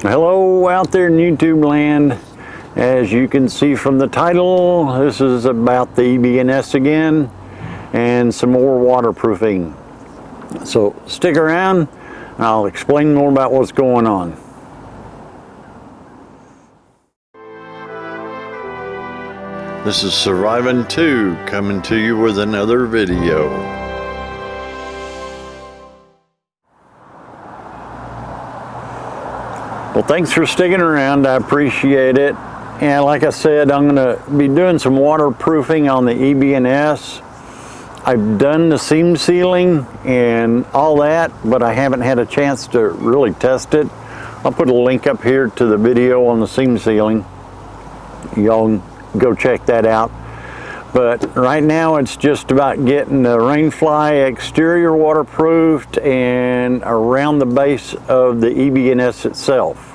Hello out there in YouTube land. As you can see from the title, this is about the EBNS again and some more waterproofing. So stick around and I'll explain more about what's going on. This is Surviving 2 coming to you with another video. Well, thanks for sticking around. I appreciate it. And like I said, I'm going to be doing some waterproofing on the EBNS. I've done the seam sealing and all that, but I haven't had a chance to really test it. I'll put a link up here to the video on the seam sealing. Y'all go check that out. But right now it's just about getting the Rainfly exterior waterproofed and around the base of the EBNS itself.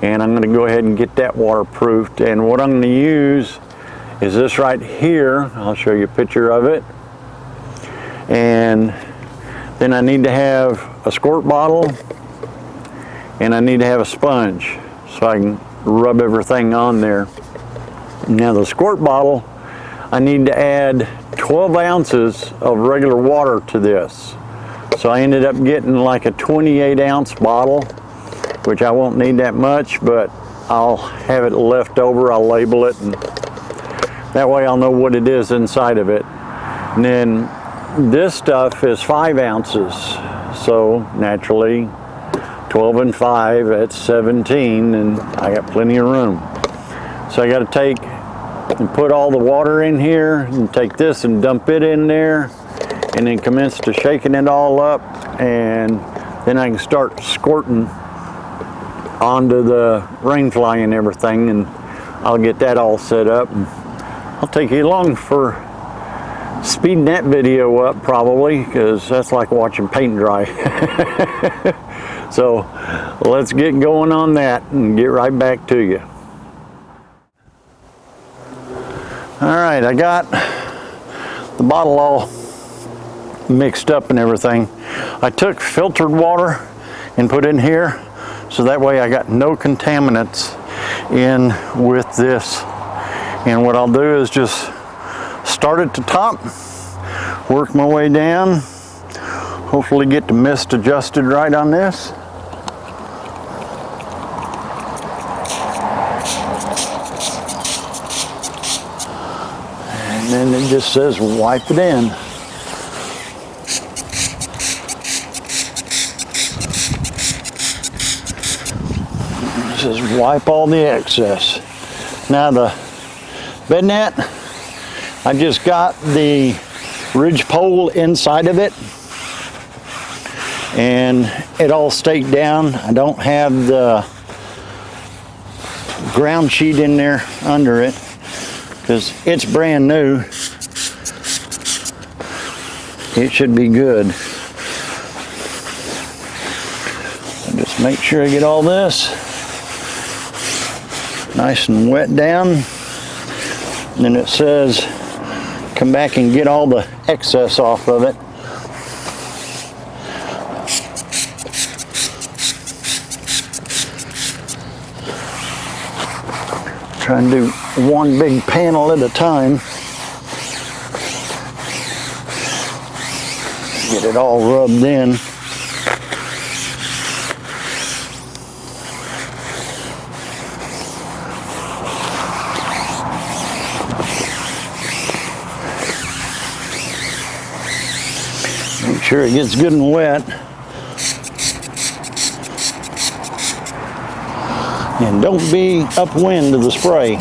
And I'm going to go ahead and get that waterproofed. And what I'm going to use is this right here. I'll show you a picture of it. And then I need to have a squirt bottle and I need to have a sponge so I can rub everything on there. Now the squirt bottle, I need to add 12 ounces of regular water to this. So I ended up getting like a 28-ounce bottle, which I won't need that much, but I'll have it left over. I'll label it, and that way I'll know what it is inside of it. And then this stuff is 5 ounces. So naturally, 12 and 5, that's 17, and I got plenty of room. So I got to take and put all the water in here and take this and dump it in there and then commence to shaking it all up, and then I can start squirting onto the Rainfly and everything, and I'll get that all set up. And I'll take you along for speeding that video up probably, because that's like watching paint dry. So let's get going on that and get right back to you. Alright, I got the bottle all mixed up and everything. I took filtered water and put in here, so that way I got no contaminants in with this. And what I'll do is just start at the top, work my way down, hopefully get the mist adjusted right on this. And then it just says wipe it in. It says wipe all the excess. Now the bed net, I just got the ridge pole inside of it and it all staked down. I don't have the ground sheet in there under it, because it's brand new. It should be good. I'll just make sure I get all this nice and wet down. And then it says come back and get all the excess off of it. Try and do one big panel at a time. Get it all rubbed in. Make sure it gets good and wet. And don't be upwind of the spray.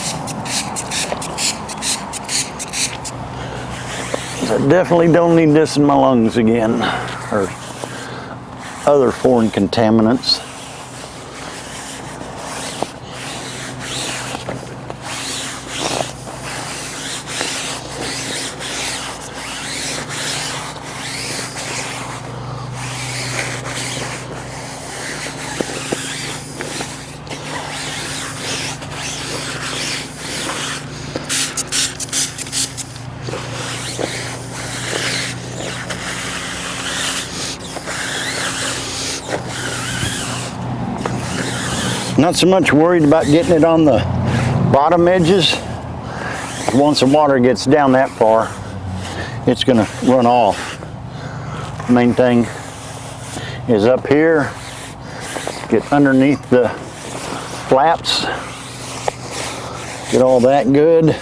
I definitely don't need this in my lungs again, or other foreign contaminants. Not so much worried about getting it on the bottom edges. Once the water gets down that far, it's going to run off. The main thing is up here, get underneath the flaps, get all that good.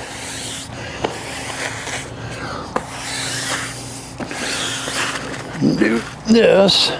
Do this.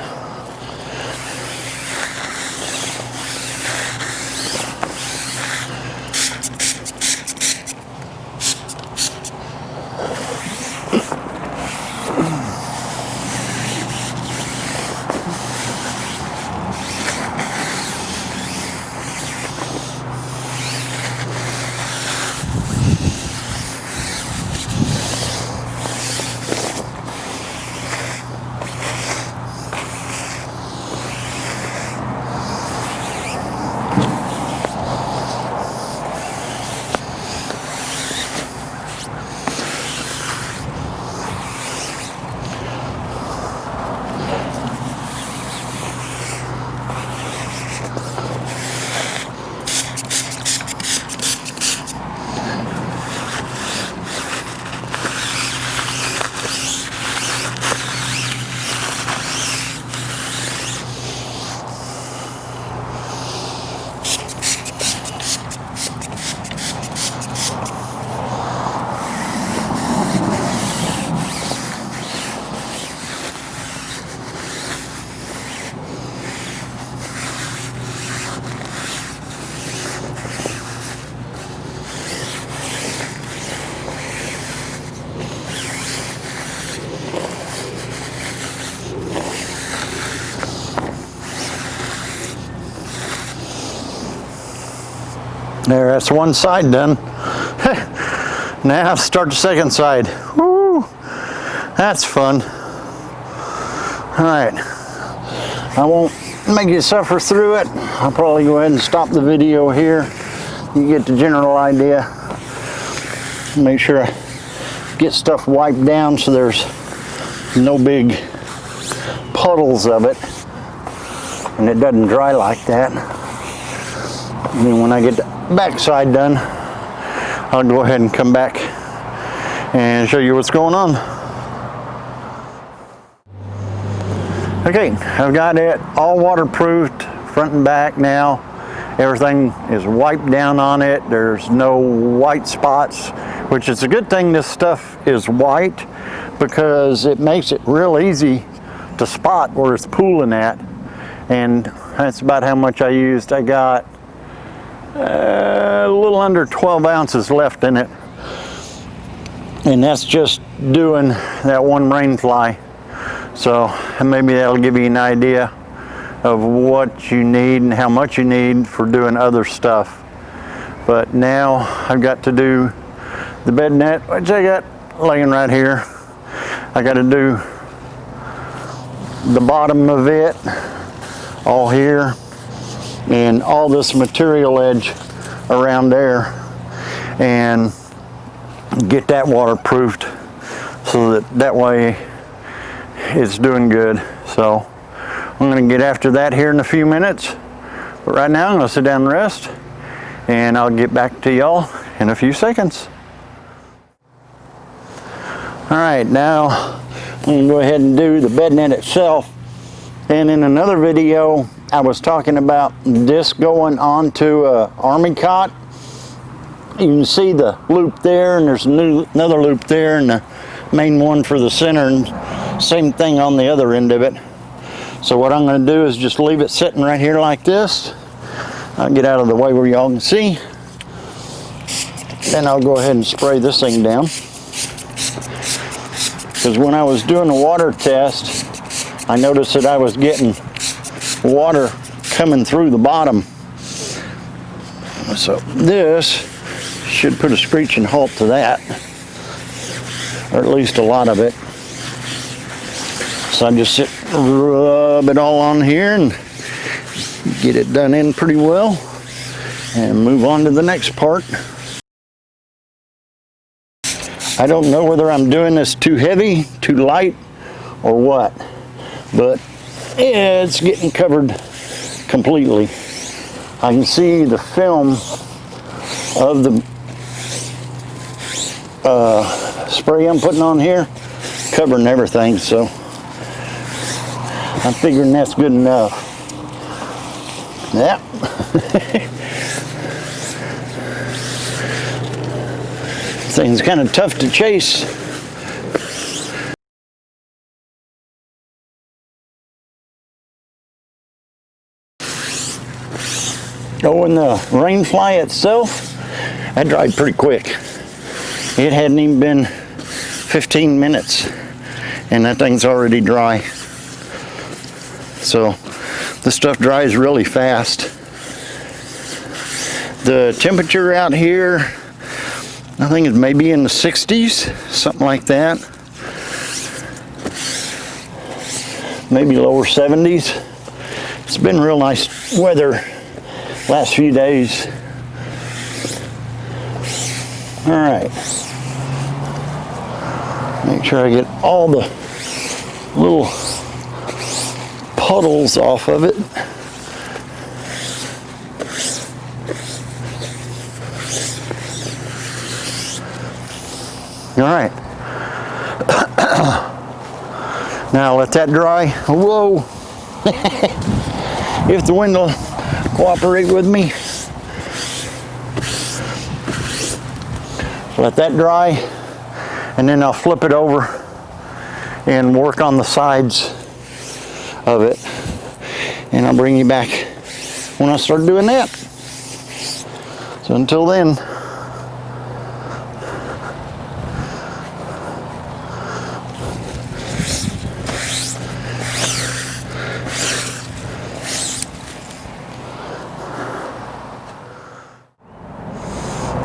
There, that's one side done. Now start the second side. Woo, that's fun. All right, I won't make you suffer through it. I'll probably go ahead and stop the video here. You get the general idea. Make sure I get stuff wiped down so there's no big puddles of it and it doesn't dry like that. And then when I get the backside done, I'll go ahead and come back and show you what's going on. Okay, I've got it all waterproofed front and back now. Everything is wiped down on it. There's no white spots, which is a good thing this stuff is white because it makes it real easy to spot where it's pooling at. And that's about how much I used. I got a little under 12 ounces left in it, and that's just doing that one Rainfly. So maybe that'll give you an idea of what you need and how much you need for doing other stuff. But now I've got to do the bed net, which I got laying right here. I got to do the bottom of it all here and all this material edge around there and get that waterproofed so that way it's doing good. So I'm going to get after that here in a few minutes, but right now I'm going to sit down and rest, and I'll get back to y'all in a few seconds. All right, now I'm going to go ahead and do the bed net itself. And in another video I was talking about this going onto a army cot. You can see the loop there, and there's another loop there, and the main one for the center, and same thing on the other end of it. So what I'm going to do is just leave it sitting right here like this. I'll get out of the way where y'all can see. Then I'll go ahead and spray this thing down. Because when I was doing the water test, I noticed that I was getting water coming through the bottom. So this should put a screeching halt to that, or at least a lot of it. So I just rub it all on here and get it done in pretty well and move on to the next part. I don't know whether I'm doing this too heavy, too light, or what, but it's getting covered completely. I can see the film of the spray I'm putting on here covering everything, so I'm figuring that's good enough. Yeah. This thing's kind of tough to chase. Oh, and the Rainfly itself, that dried pretty quick. It hadn't even been 15 minutes and that thing's already dry. So this stuff dries really fast. The temperature out here, I think it's maybe in the 60s, something like that. Maybe lower 70s. It's been real nice weather last few days. All right. Make sure I get all the little puddles off of it. All right. Now let that dry. Whoa. If the wind will cooperate with me. Let that dry, and then I'll flip it over and work on the sides of it. And I'll bring you back when I start doing that. So until then,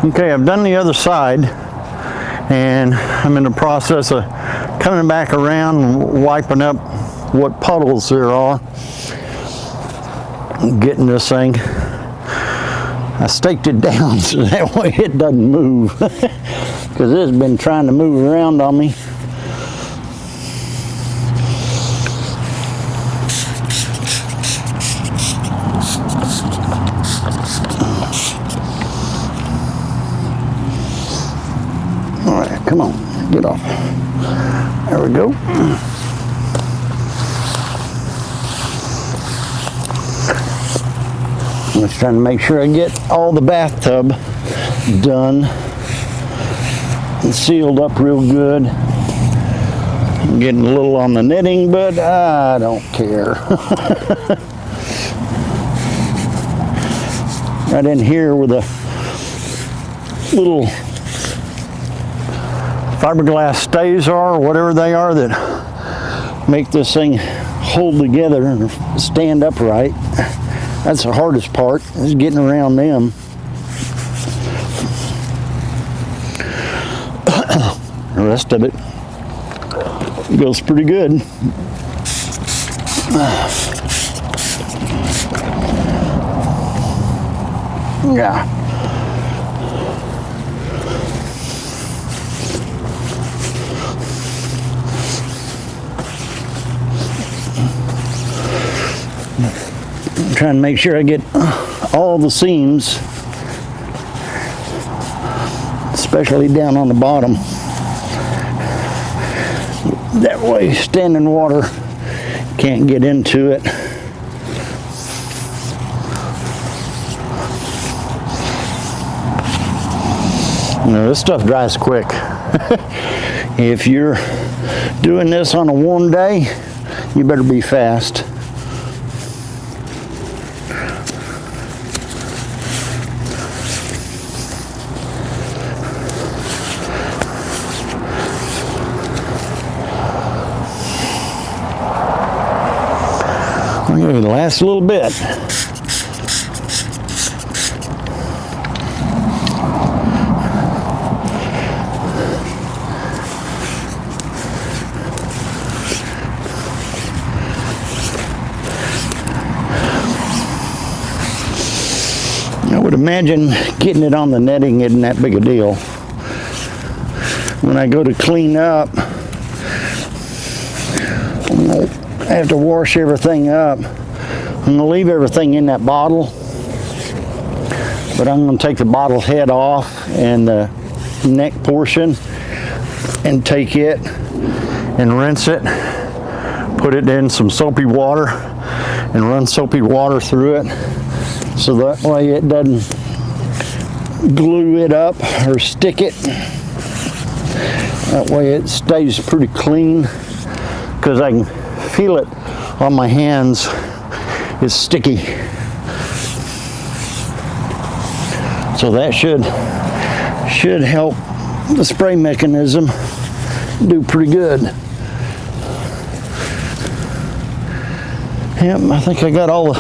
okay, I've done the other side, and I'm in the process of coming back around and wiping up what puddles there are. Getting this thing, I staked it down so that way it doesn't move, because it's been trying to move around on me. Come on, get off. There we go. I'm just trying to make sure I get all the bathtub done and sealed up real good. I'm getting a little on the netting, but I don't care. Right in here with a little fiberglass stays are, or whatever they are, that make this thing hold together and stand upright. That's the hardest part, is getting around them. The rest of it goes pretty good. Yeah. I'm trying to make sure I get all the seams, especially down on the bottom. That way standing water can't get into it. You know, this stuff dries quick. If you're doing this on a warm day, you better be fast. Okay, the last little bit. I would imagine getting it on the netting isn't that big a deal. When I go to clean up, I have to wash everything up. I'm going to leave everything in that bottle But I'm going to take the bottle head off and the neck portion and take it and rinse it, put it in some soapy water and run soapy water through it so that way it doesn't glue it up or stick it. That way it stays pretty clean, because I can feel it on my hands. It's sticky. So that should help the spray mechanism do pretty good. Yep, I think I got all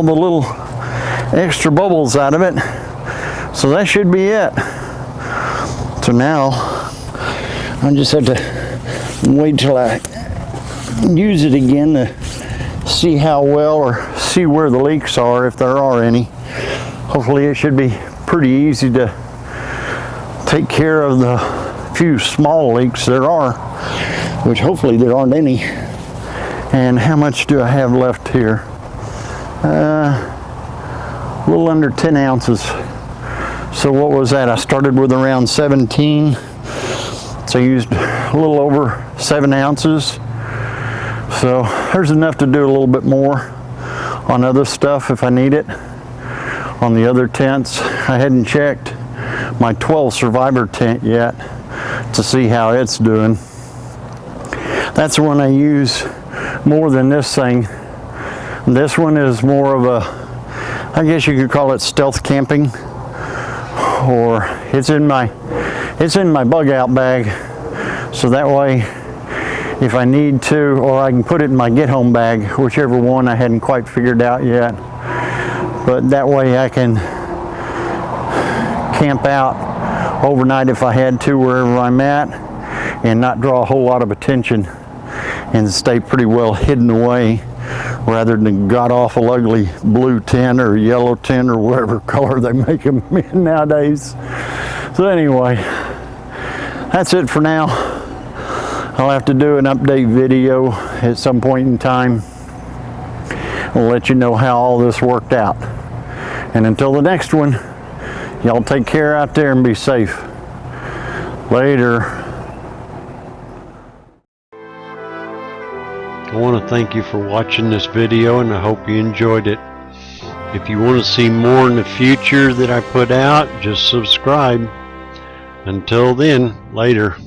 the little extra bubbles out of it. So that should be it. So now I just have to wait till I use it again to see how well, or see where the leaks are, if there are any. Hopefully it should be pretty easy to take care of the few small leaks there are, which hopefully there aren't any. And how much do I have left here? A little under 10 ounces. So what was that? I started with around 17. So I used a little over 7 ounces. So there's enough to do a little bit more on other stuff if I need it. On the other tents, I hadn't checked my 12 Survivor tent yet to see how it's doing. That's the one I use more than this thing. This one is more of a, I guess you could call it stealth camping, or it's in my bug out bag, so that way if I need to, or I can put it in my get home bag, whichever one I hadn't quite figured out yet. But that way I can camp out overnight if I had to, wherever I'm at, and not draw a whole lot of attention and stay pretty well hidden away, rather than god awful ugly blue tent or yellow tent or whatever color they make them in nowadays. So anyway, that's it for now. I'll have to do an update video at some point in time. I'll let you know how all this worked out. And until the next one, y'all take care out there and be safe. Later. I want to thank you for watching this video, and I hope you enjoyed it. If you want to see more in the future that I put out, just subscribe. Until then, later.